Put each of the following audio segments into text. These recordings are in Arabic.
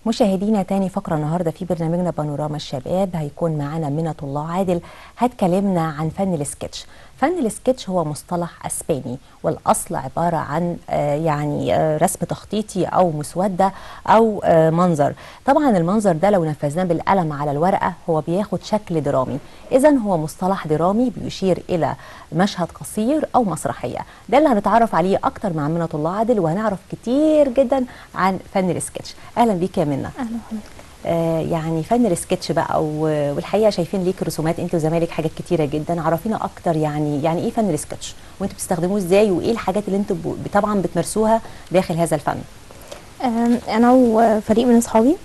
مشاهدينا تاني فقرة النهاردة في برنامجنا بانوراما الشباب. هيكون معانا منة الله عادل هتكلمنا عن فن السكتش. فن السكتش هو مصطلح اسباني، والاصل عبارة عن رسم تخطيطي او مسودة او منظر. طبعا المنظر ده لو نفذناه بالقلم على الورقة هو بياخد شكل درامي، اذا هو مصطلح درامي بيشير الى مشهد قصير او مسرحية. ده اللي هنتعرف عليه اكتر مع منة الله عادل، وهنعرف كتير جدا عن فن السكتش. اهلا بيك يا منة. اهلا وسهلا. يعني فن السكتش بقى، والحقيقه شايفين ليك رسومات انت وزمايلك حاجات كتيره جدا. عرفينا اكتر يعني ايه فن السكتش، وانتوا بتستخدموه ازاي، وايه الحاجات اللي انتوا طبعا بتمارسوها داخل هذا الفن. انا وفريق من اصحابي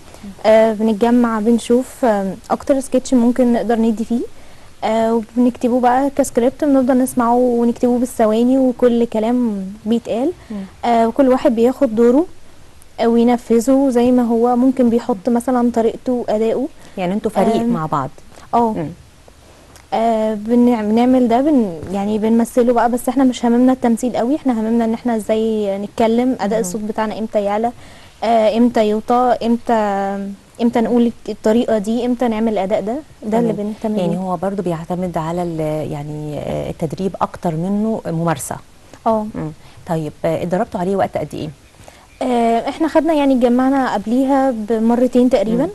بنتجمع بنشوف اكتر سكتش ممكن نقدر ندي فيه، وبنكتبه بقى كسكريبت، بنفضل نسمعه ونكتبه بالثواني وكل كلام بيتقال. وكل واحد بياخد دوره وينفذه زي ما هو، ممكن بيحط مثلا طريقته وادائه. يعني انتوا فريق مع بعض؟ بنعمل ده يعني بنمثله بقى، بس احنا مش هممنا التمثيل قوي، احنا هممنا ان احنا ازاي نتكلم، اداء الصوت بتاعنا امتى يعلى، امتى يوطى، امتى نقول الطريقه دي، امتى نعمل الاداء ده اللي بنهتم بيه. يعني هو برضو بيعتمد على التدريب اكتر منه ممارسه. طيب اتدربتوا عليه وقت قد ايه؟ احنا خدنا يعني اتجمعنا قبليها بمرتين تقريبا.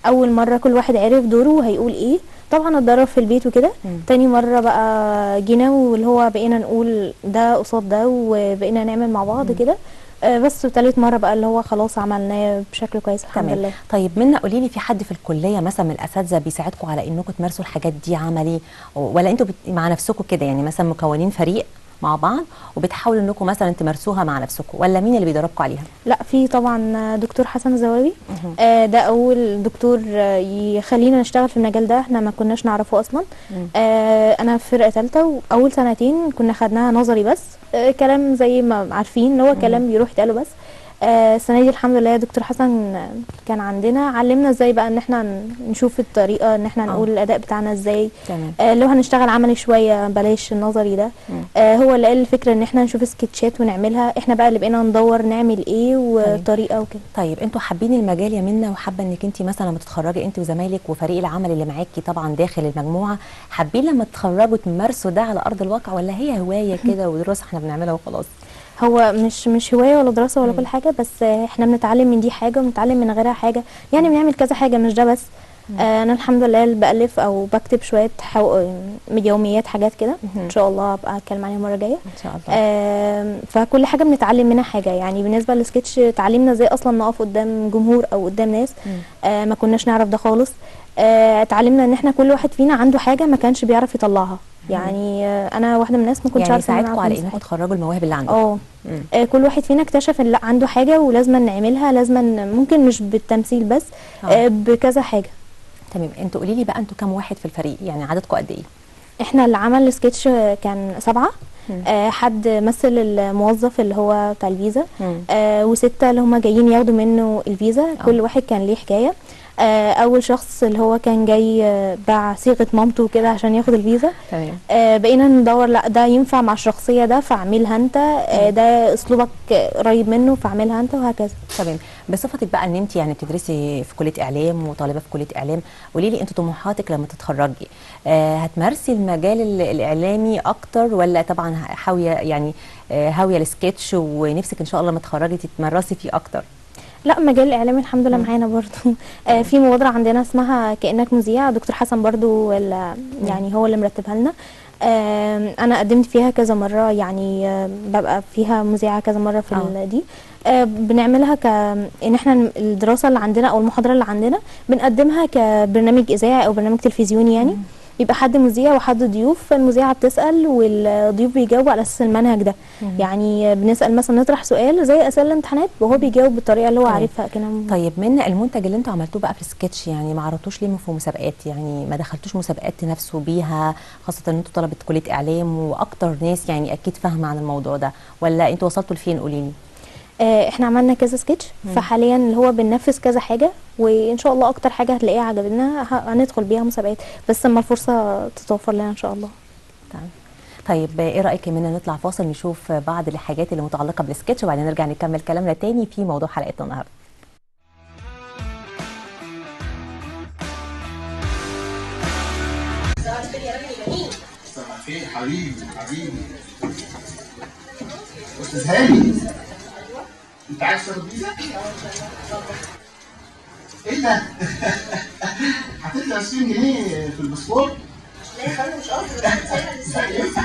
اول مره كل واحد عرف دوره وهيقول ايه، طبعا اتدرب في البيت وكده. تاني مره بقى جينا واللي هو بقينا نقول ده قصاد ده، وبقينا نعمل مع بعض كده. بس تالت مره بقى اللي هو خلاص عملناه بشكل كويس الحمد لله. طيب منى، قولي لي، في حد في الكليه مثلا من الاساتذه بيساعدكم على انكم تمارسوا الحاجات دي عملي، ولا انتوا مع نفسكم كده، يعني مثلا مكونين فريق مع بعض وبتحاولوا انكم مثلا تمارسوها مع نفسكم، ولا مين اللي بيدربكم عليها؟ لا، في طبعا دكتور حسن الزواوي. ده اول دكتور يخلينا نشتغل في المجال ده، احنا ما كناش نعرفه اصلا. انا في فرقه ثالثه، واول سنتين كنا خدناها نظري بس، كلام زي ما عارفين ان هو كلام بيروح يتقاله بس. السنه دي الحمد لله دكتور حسن كان عندنا، علمنا ازاي بقى ان احنا نشوف الطريقه، ان احنا نقول الاداء بتاعنا ازاي. لو هنشتغل عملي شويه بلاش النظري ده. هو اللي قال الفكره ان احنا نشوف سكتشات ونعملها، احنا بقى اللي بقينا ندور نعمل ايه وطريقه وكده. طيب انتوا حابين المجال يا منى، وحابه انك انت مثلا لما تتخرجي انت وزمايلك وفريق العمل اللي معاكي طبعا داخل المجموعه، حابين لما تتخرجوا تمارسوا ده على ارض الواقع، ولا هي هوايه كده ودراسه احنا بنعملها وخلاص؟ هو مش هوايه ولا دراسه ولا كل حاجه، بس احنا بنتعلم من دي حاجه وبنتعلم من غيرها حاجه، يعني بنعمل كذا حاجه مش ده بس. انا الحمد لله اللي بألف او بكتب شويه يوميات حاجات كده، ان شاء الله ابقى اتكلم عليها المره الجايه ان شاء الله. فكل حاجه بنتعلم منها حاجه. يعني بالنسبه للسكتش اتعلمنا ازاي اصلا نقف قدام جمهور او قدام ناس، ما كناش نعرف ده خالص. اتعلمنا ان احنا كل واحد فينا عنده حاجه ما كانش بيعرف يطلعها. يعني انا واحده من الناس ما كنتش عارفه يعني ساعدكم على انكم تخرجوا المواهب اللي عندكم. كل واحد فينا اكتشف ان لا عنده حاجه ولازم نعملها، لازم ممكن مش بالتمثيل بس، بكذا حاجه. تمام. انتوا قولي لي بقى، انتوا كام واحد في الفريق؟ يعني عددكم قد ايه؟ احنا اللي عمل السكتش كان 7. حد مثل الموظف اللي هو بتاع الفيزا، و6 اللي هم جايين ياخدوا منه الفيزا. كل واحد كان ليه حكايه. اول شخص اللي هو كان جاي باع صيغه مامته كده عشان ياخد الفيزا. بقينا ندور لا ده ينفع مع الشخصيه ده فاعملها انت، ده اسلوبك قريب منه فاعملها انت، وهكذا. تمام. بصفتك بقى ان انت يعني بتدرسي في كليه اعلام وطالبه في كليه اعلام، قولي لي انت طموحاتك لما تتخرجي هتمارسي المجال الاعلامي اكتر، ولا طبعا هاويه السكتش ونفسك ان شاء الله لما تتخرجي تتمرسي فيه اكتر؟ لا، مجال الاعلام الحمد لله معانا برضو. في مبادره عندنا اسمها كانك مذيع، دكتور حسن برضو يعني هو اللي مرتبها لنا. انا قدمت فيها كذا مره، يعني ببقى فيها مذيعه كذا مره في دي. بنعملها ان احنا الدراسه اللي عندنا او المحاضره اللي عندنا بنقدمها كبرنامج اذاعي او برنامج تلفزيوني. يعني بيبقى حد مذيع وحد ضيوف، المذيعه بتسال والضيوف بيجاوبوا على اساس المنهج ده. يعني بنسال مثلا، نطرح سؤال زي اسئله الامتحانات وهو بيجاوب بالطريقه اللي هو عارفها كده. طيب منى، المنتج اللي انتوا عملتوه بقى في السكتش يعني ما عرضتوش ليه في مسابقات؟ يعني ما دخلتوش مسابقات تنافسوا بيها، خاصه ان انتوا طلبه كليه اعلام واكتر ناس يعني اكيد فاهمه عن الموضوع ده، ولا انتوا وصلتوا لفين؟ قولي لي. احنا عملنا كذا سكتش، فحاليا اللي هو بننفذ كذا حاجه، وان شاء الله اكتر حاجه هتلاقيها عجبتنا هندخل بيها مسابقات، بس لما الفرصه تتوفر لنا ان شاء الله. تمام. طيب ايه رايك منا نطلع فاصل نشوف بعض الحاجات اللي متعلقه بالسكتش، وبعدين نرجع نكمل كلامنا تاني في موضوع حلقتنا النهارده. حبيبي حبيبي استاذ هاني، انت عايز تاخد فيزا؟ ايه ده؟ هتدفع 20 جنيه في الباسبور؟ لا يا فندم مش قصدي، بس انا لسه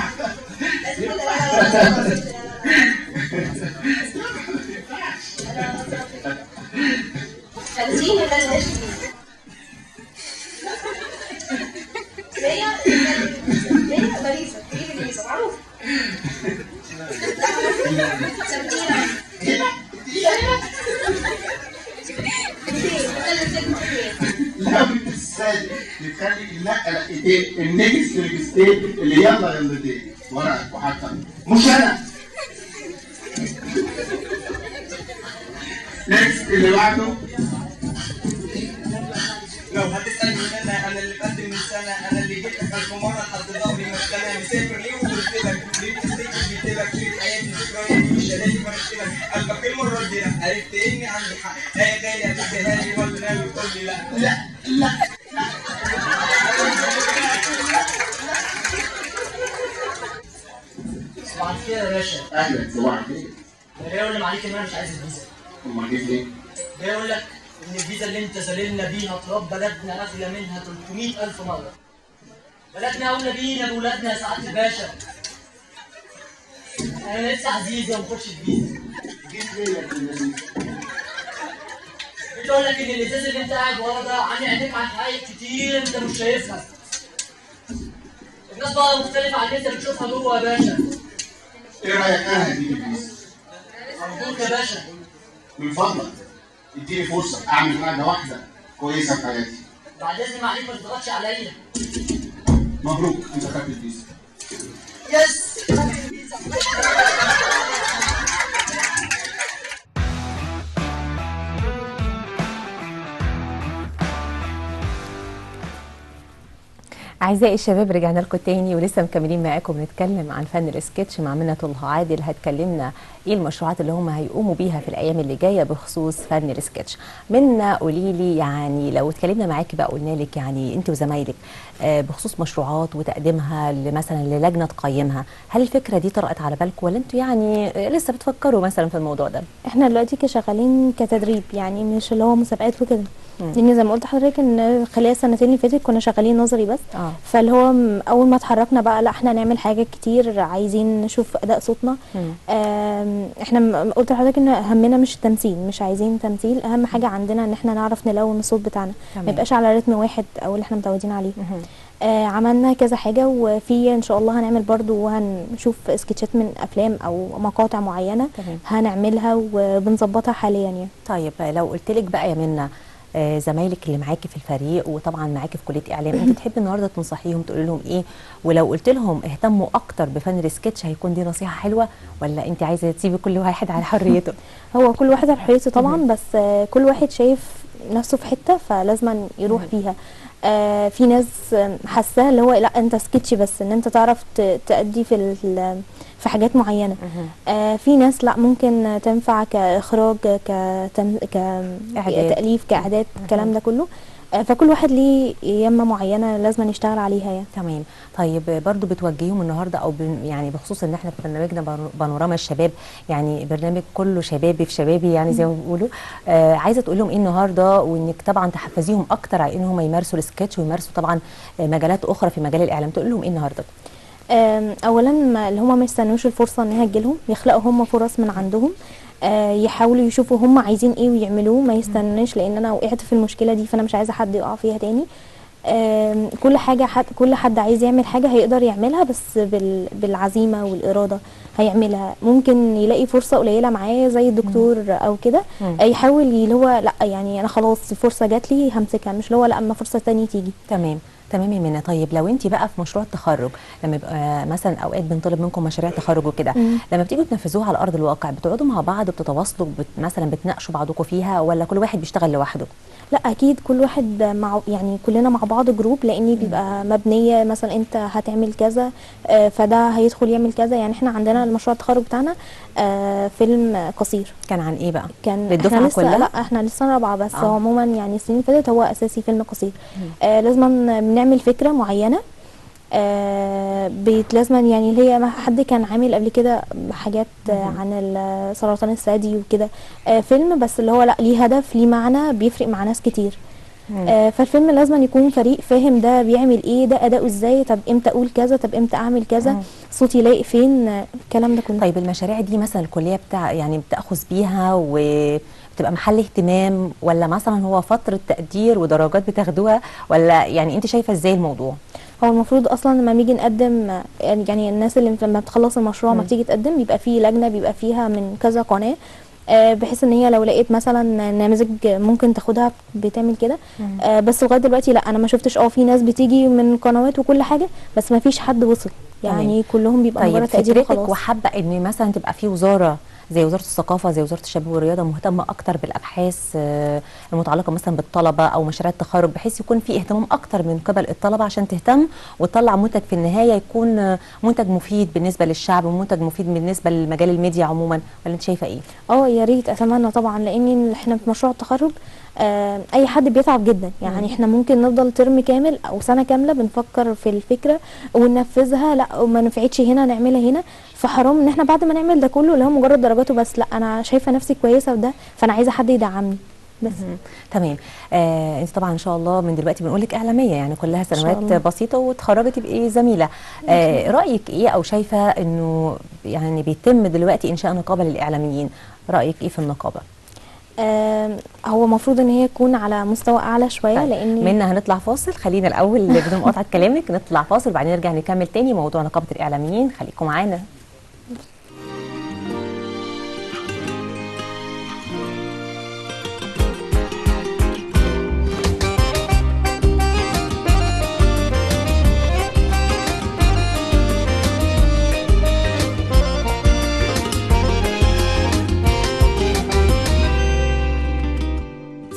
خليني بلاش ليه مريضة تجيبي مريضة معروف لا بتستاهل نتخلي لا ايدين النكس ريجستين اللي يلا يمضي ورقك وحتى مش انا. نكست اللي بعده. لو هتسألني انا اللي بقدم من سنة، انا اللي جيت لك 1000 مرة لحد ضهري مشكلة، مسافر ليه وقلت لك ليه بتفتكر جيت لك في حياتي ذكرياتي مش هلاقي مشكلة، قلبك المرة دي عرفت اني عندي حق، يا غالي هتديها لي ولا ناوي تقول لي لا لا لا لا. صباح الخير يا باشا. اهلا صباح الخير. انا جاي اقول عليك ان انا مش عايز الفيزا. امال جيت ليه؟ جاي اقول لك ان الفيزا اللي انت زللنا بيها تراب بلدنا اغلى منها 300,000 مره. بلدنا اولى بينا بولادنا يا سعاده الباشا. انا لسه عزيزه ومخش الفيزا. جيت ليه يا ابن الذين؟ جيت اقول لك ان الازاز اللي انت قاعد ورا ده عامل عينيك عن حقائق كتير انت مش شايفها. الناس بقى مختلفه عن اللي انت بتشوفها جوه يا باشا. ايه رايك انا هديك الفيزا؟ مبروك يا باشا. من فضلك اديني فرصه اعمل حاجه واحده كويسه في حياتي. بعد اذن معلش ما تضغطش عليا. مبروك انت خدت الفيزا. يس. أعزائي الشباب، رجعنا لكم تاني ولسه مكملين معاكم بنتكلم عن فن السكتش مع منة الله عادل. هتكلمنا ايه المشروعات اللي هم هيقوموا بيها في الأيام اللي جاية بخصوص فن السكتش. منة قولي لي، يعني لو اتكلمنا معاكي بقى قلنا لك يعني انت وزمايلك بخصوص مشروعات وتقديمها مثلا للجنة تقيمها، هل الفكرة دي طرقت على بالكم ولا انتوا يعني لسه بتفكروا مثلا في الموضوع ده؟ احنا دلوقتي كشغالين كتدريب، يعني مش اللي هو مسابقات وكده، لان زي ما قلت لحضرتك ان خلال السنتين اللي فاتت كنا شغالين نظري بس. فاللي هو اول ما اتحركنا بقى لا احنا نعمل حاجات كتير، عايزين نشوف اداء صوتنا. احنا قلت لحضرتك ان همنا مش التمثيل، مش عايزين تمثيل، اهم حاجه عندنا ان احنا نعرف نلون الصوت بتاعنا، ما يبقاش على رتم واحد او اللي احنا متعودين عليه. عملنا كذا حاجه، وفي ان شاء الله هنعمل برضو وهنشوف سكتشات من افلام او مقاطع معينه هنعملها وبنظبطها حاليا يعني. طيب لو قلت لك بقى يا منى، زمايلك اللي معاكي في الفريق وطبعا معاكي في كليه اعلام، انت تحبي النهارده تنصحيهم تقولي لهم ايه؟ ولو قلت لهم اهتموا اكتر بفن السكتش هيكون دي نصيحه حلوه، ولا انت عايزه تسيبي كل واحد على حريته؟ هو كل واحد على حريته طبعا، بس كل واحد شايف نفسه في حته فلازم يروح فيها. في ناس حاساها اللي هو لا انت سكتش بس ان انت تعرف تأدي في حاجات معينه. في ناس لا ممكن تنفع كاخراج، كتأليف، كاعداد، الكلام ده كله. فكل واحد ليه يمه معينه لازم يشتغل عليها يعني. تمام. طيب برضو بتوجهيهم النهارده او يعني بخصوص ان احنا في برنامجنا بانوراما الشباب، يعني برنامج كله شبابي في شبابي يعني زي ما بيقولوا، عايزه تقول لهم ايه النهارده، وانك طبعا تحفزيهم اكتر على انهم يمارسوا السكتش ويمارسوا طبعا مجالات اخرى في مجال الاعلام، تقول لهم ايه النهارده؟ اولا اللي هم ما يستنوش الفرصه انها تجيلهم، يخلقوا هم فرص من عندهم، يحاولوا يشوفوا هم عايزين ايه ويعملوه، ما يستنوناش لان انا وقعت في المشكله دي فانا مش عايزه حد يقع فيها تاني. كل حد عايز يعمل حاجه هيقدر يعملها، بس بالعزيمه والاراده هيعملها. ممكن يلاقي فرصه قليله معاه زي الدكتور او كده، يحاول اللي هو لا يعني انا خلاص الفرصه جات لي همسكها، مش اللي هو لا اما فرصه تانية تيجي. تمام تمام يا منى. طيب لو انت بقى في مشروع التخرج، لما يبقى مثلا اوقات بنطلب منكم مشاريع تخرج وكده، لما بتيجوا تنفذوها على ارض الواقع بتقعدوا مع بعض بتتواصلوا مثلا بتناقشوا بعضكم فيها، ولا كل واحد بيشتغل لوحده؟ لا اكيد كل واحد مع يعني كلنا مع بعض جروب، لان بيبقى مبنيه مثلا انت هتعمل كذا فده هيدخل يعمل كذا. يعني احنا عندنا المشروع التخرج بتاعنا فيلم قصير. كان عن ايه بقى؟ كان للدفعه كلها؟ لا احنا لسه رابعه بس. هو عموما يعني السنين اللي فاتت هو اساسي فيلم قصير. لازم بنعمل فكره معينه لازما يعني اللي هي حد كان عامل قبل كده حاجات عن السرطان الثدي وكده، فيلم بس اللي هو لا ليه هدف ليه معنى بيفرق مع ناس كتير. فالفيلم لازم يكون فريق فاهم ده بيعمل ايه، ده اداؤه ازاي، طب امتى اقول كذا، طب امتى اعمل كذا، صوتي يلاقي فين، الكلام ده كله. طيب المشاريع دي مثلا الكليه يعني بتاخذ بيها وبتبقى محل اهتمام، ولا مثلا هو فتره تقدير ودرجات بتاخدوها، ولا يعني انت شايفه ازاي الموضوع؟ هو المفروض اصلا لما بنيجي نقدم يعني الناس اللي لما بتخلص المشروع ما بتيجي تقدم بيبقى فيه لجنه بيبقى فيها من كذا قناه، بحيث ان هي لو لقيت مثلا نماذج ممكن تاخدها بتعمل كده. بس لغايه دلوقتي لا، انا ما شفتش في ناس بتيجي من قنوات وكل حاجه، بس ما فيش حد وصل يعني. كلهم بيبقى مجرد تقدير وخلاص. فكرتك وحابه ان مثلا تبقى في وزاره زي وزاره الثقافه، زي وزاره الشباب والرياضه، مهتمه اكتر بالابحاث المتعلقه مثلا بالطلبه او مشاريع التخرج، بحيث يكون في اهتمام اكتر من قبل الطلبه عشان تهتم وتطلع منتج في النهايه يكون منتج مفيد بالنسبه للشعب ومنتج مفيد بالنسبه لمجال الميديا عموما، ولا انت شايفه ايه؟ يا ريت، اتمنى طبعا، لان احنا في مشروع التخرج اي حد بيتعب جدا يعني. احنا ممكن نفضل ترم كامل او سنه كامله بنفكر في الفكره وننفذها، لا وما نفعتش هنا نعملها هنا، فحرام ان احنا بعد ما نعمل ده كله اللي هو مجرد درجاته بس، لا انا شايفه نفسي كويسه في ده، فانا عايزه حد يدعمني بس. تمام. انت طبعا ان شاء الله من دلوقتي بنقول لك اعلاميه، يعني كلها سنوات بسيطه وتخرجي تبقي زميله. رايك ايه، او شايفه انه يعني بيتم دلوقتي انشاء نقابه للاعلاميين، رايك ايه في النقابه؟ هو المفروض ان هي تكون على مستوى اعلى شويه. طيب. لان منا هنطلع فاصل، خلينا الاول بدون مقاطعه كلامك نطلع فاصل وبعدين نرجع نكمل تاني موضوع نقابه الاعلاميين، خليكم معانا.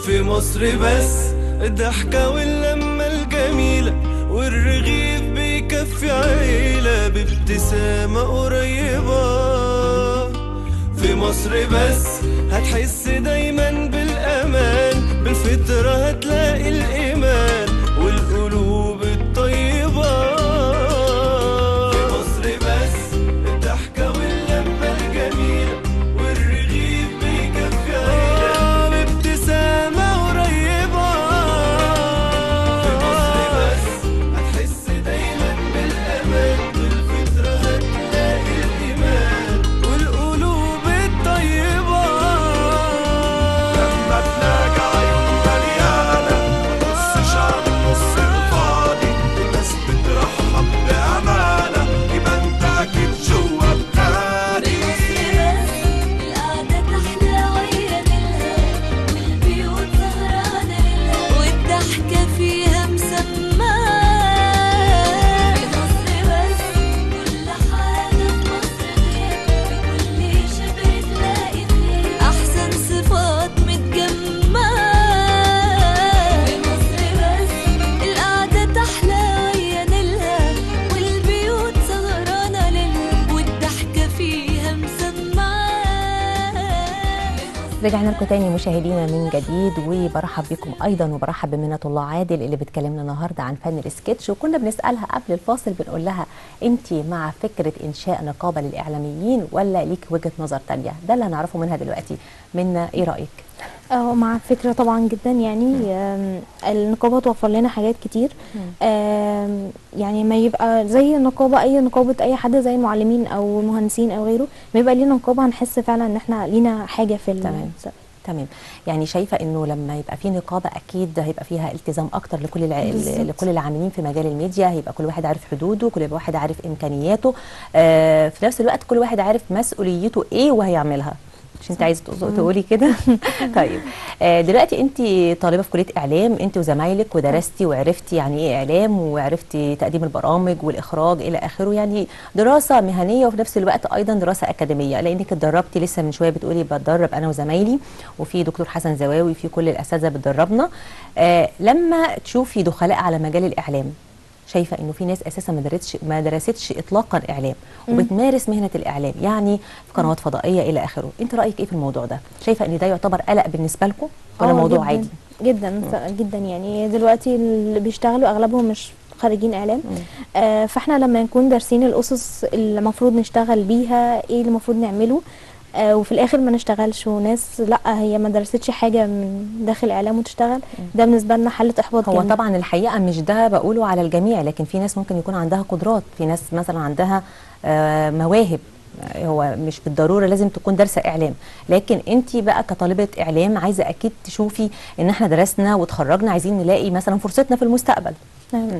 في مصر بس الضحكة واللمة الجميلة والرغيف بيكفي عيلة بابتسامة قريبة. في مصر بس هتحس دايما بالأمان، بالفطرة هتلاقي الإيمان والقلوب الطيبة. في مصر بس الضحكة واللمة الجميلة والرغيف بيكفي عيلة بابتسامة قريبة. في مصر بس هتحس دايما بالأمان، بالفطرة هتلاقي الإيمان والقلوب الطيبة. لما تلاقي عيون مليانة نص شعب نص الفاضي والناس بترحب بأمانة، يبقى انت أكيد جوا بلادي. القعدة تحلى ويا نيلها والبيوت سهرانة ليلها والضحكة فيها مسماة. في مصر بس كل حاجة في مصر غير، بكل شبر تلاقي خير، أحسن صفات متجمعة. في مصر بس القعدة تحلى ويا نيلها والبيوت سهرانة ليلها والضحكة فيها مسماة. رجعنا لكم تاني مشاهدينا من جديد، وبرحب بكم ايضا وبرحب بمنة الله عادل اللي بتكلمنا النهارده عن فن السكتش. وكنا بنسالها قبل الفاصل بنقول لها انت مع فكره انشاء نقابه للاعلاميين ولا ليك وجهه نظر تانية؟ ده اللي هنعرفه منها دلوقتي. منة ايه رايك؟ مع فكرة طبعا جدا يعني. النقابة توفر لنا حاجات كتير. يعني ما يبقى زي نقابة أي نقابة أي حد زي المعلمين أو المهندسين أو غيره، ما يبقى لينا نقابة هنحس فعلا إن احنا لينا حاجة في تمام. يعني شايفه انه لما يبقى في نقابه اكيد هيبقى فيها التزام اكتر لكل العاملين في مجال الميديا، هيبقى كل واحد عارف حدوده، كل واحد عارف امكانياته، في نفس الوقت كل واحد عارف مسؤوليته ايه وهيعملها. مش انت عايزه تقولي كده؟ طيب دلوقتي انت طالبه في كليه اعلام، انت وزمايلك، ودرستي وعرفتي يعني ايه اعلام، وعرفتي تقديم البرامج والاخراج الى اخره، يعني دراسه مهنيه وفي نفس الوقت ايضا دراسه اكاديميه، لانك اتدربتي لسه من شويه بتقولي بتدرب انا وزمايلي، وفي دكتور حسن زواوي، في كل الاساتذه بتدربنا. لما تشوفي دخلاء على مجال الاعلام، شايفه انه في ناس اساسا ما درستش اطلاقا اعلام وبتمارس مهنه الاعلام، يعني في قنوات فضائيه الى اخره، انت رايك ايه في الموضوع ده؟ شايفه ان ده يعتبر قلق بالنسبه لكم ولا موضوع جداً عادي؟ جدا جدا. يعني دلوقتي اللي بيشتغلوا اغلبهم مش خريجين اعلام. فاحنا لما نكون دارسين الاسس اللي المفروض نشتغل بيها، ايه اللي المفروض نعمله، وفي الاخر ما نشتغلش، وناس لا هي ما درستش حاجه من داخل اعلام وتشتغل، ده بالنسبه لنا حاله احباط هو جامد. طبعا الحقيقه مش ده بقوله على الجميع، لكن في ناس ممكن يكون عندها قدرات، في ناس مثلا عندها مواهب، هو مش بالضروره لازم تكون دارسه اعلام، لكن انت بقى كطالبه اعلام عايزه اكيد تشوفي ان احنا درسنا وتخرجنا، عايزين نلاقي مثلا فرصتنا في المستقبل.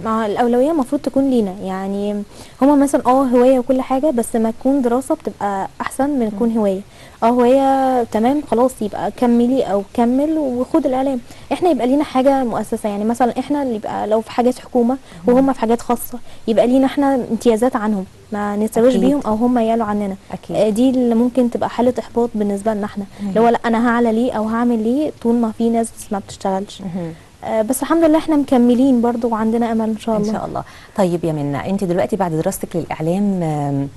مع الاولويه المفروض تكون لينا، يعني هما مثلا هوايه وكل حاجه، بس ما تكون دراسه بتبقى احسن من تكون هوايه. هوايه تمام خلاص، يبقى كملي او كمل وخد الاعلام. احنا يبقى لينا حاجه مؤسسه، يعني مثلا احنا اللي يبقى لو في حاجات حكومه وهم في حاجات خاصه، يبقى لينا احنا امتيازات عنهم، ما نتساويش أكيد. بيهم او هم يعلوا عننا. أكيد. دي اللي ممكن تبقى حاله احباط بالنسبه لنا احنا، اللي هو لا انا هعلى ليه او هعمل ليه طول ما في ناس ما بتشتغلش. بس الحمد لله احنا مكملين برضو وعندنا امل ان شاء الله. ان شاء الله. طيب يا منى، انت دلوقتي بعد دراستك للاعلام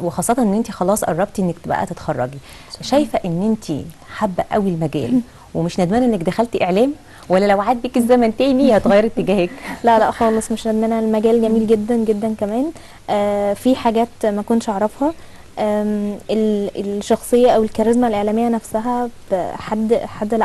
وخاصه ان انت خلاص قربتي انك بقى تتخرجي، شايفه ان انت حابه قوي المجال ومش ندمانه انك دخلتي اعلام، ولا لو عاد بيك الزمن تاني هتغيري اتجاهك؟ لا خالص مش ندمانه، المجال جميل جدا جدا كمان. في حاجات ما كنتش اعرفها، الشخصيه او الكاريزما الاعلاميه نفسها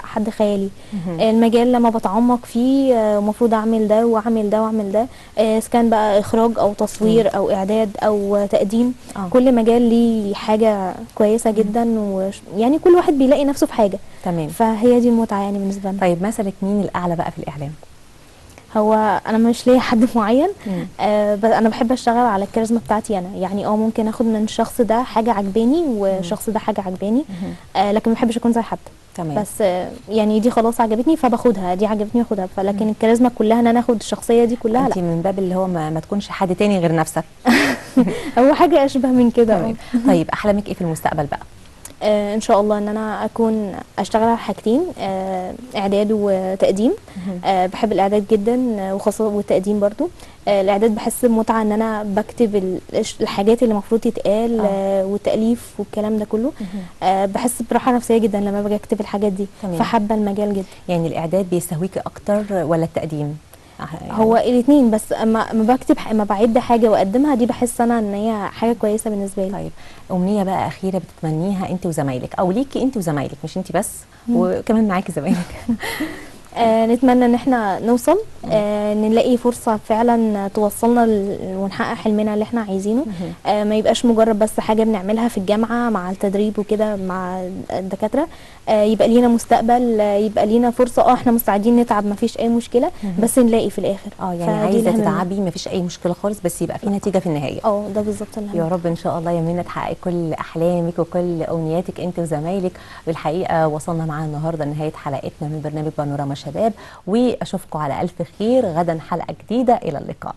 حد خيالي. المجال لما بتعمق فيه المفروض اعمل ده واعمل ده واعمل ده، اذا كان بقى اخراج او تصوير او اعداد او تقديم، كل مجال ليه حاجه كويسه جدا، ويعني كل واحد بيلاقي نفسه في حاجه. تمام. فهي دي المتعه يعني بالنسبه لنا. طيب مثلك مين الاعلى بقى في الاعلام؟ هو انا مش ليا حد معين، بس انا بحب اشتغل على الكاريزما بتاعتي انا، يعني ممكن اخد من الشخص ده حاجه عجباني والشخص ده حاجه عجباني، لكن ما بحبش اكون زي حد. تمام. بس يعني دي خلاص عجبتني فباخدها، دي عجبتني اخدها، فلكن الكاريزما كلها ان انا اخد الشخصيه دي كلها انت لا. من باب اللي هو ما تكونش حد تاني غير نفسك. هو حاجه اشبه من كده. تمام. طيب احلامك ايه في المستقبل بقى؟ ان شاء الله ان انا اكون اشتغل على حاجتين، اعداد وتقديم. بحب الاعداد جدا وخاصه والتقديم برضو. الاعداد بحس بمتعه ان انا بكتب الحاجات اللي المفروض تتقال، والتاليف والكلام ده كله. بحس براحه نفسيه جدا لما باجي اكتب الحاجات دي. فحابه المجال جدا. يعني الاعداد بيستهويكي اكتر ولا التقديم؟ يعني هو الاثنين، بس اما بكتب اما بعد حاجه واقدمها دي بحس انا ان هي حاجه كويسه بالنسبه لي. طيب امنيه بقى اخيره بتتمنيها انت وزمايلك، او ليكي انت وزمايلك، مش انت بس، وكمان معاكي زمايلك؟ نتمنى ان احنا نوصل، نلاقي فرصه فعلا توصلنا ونحقق حلمنا اللي احنا عايزينه. ما يبقاش مجرد بس حاجه بنعملها في الجامعه مع التدريب وكده مع الدكاتره. يبقى لينا مستقبل، يبقى لينا فرصه. احنا مستعدين نتعب ما فيش اي مشكله، بس نلاقي في الاخر. يعني عايزه تتعبي ما فيش اي مشكله خالص، بس يبقى في نتيجه في النهايه. ده بالظبط يا رب ان شاء الله يا منى تحققي كل احلامك وكل امنياتك انت وزمايلك. والحقيقه وصلنا معانا النهارده لنهايه حلقتنا من برنامج بانوراما شباب، واشوفكم على الف خير غدا حلقه جديده. الى اللقاء.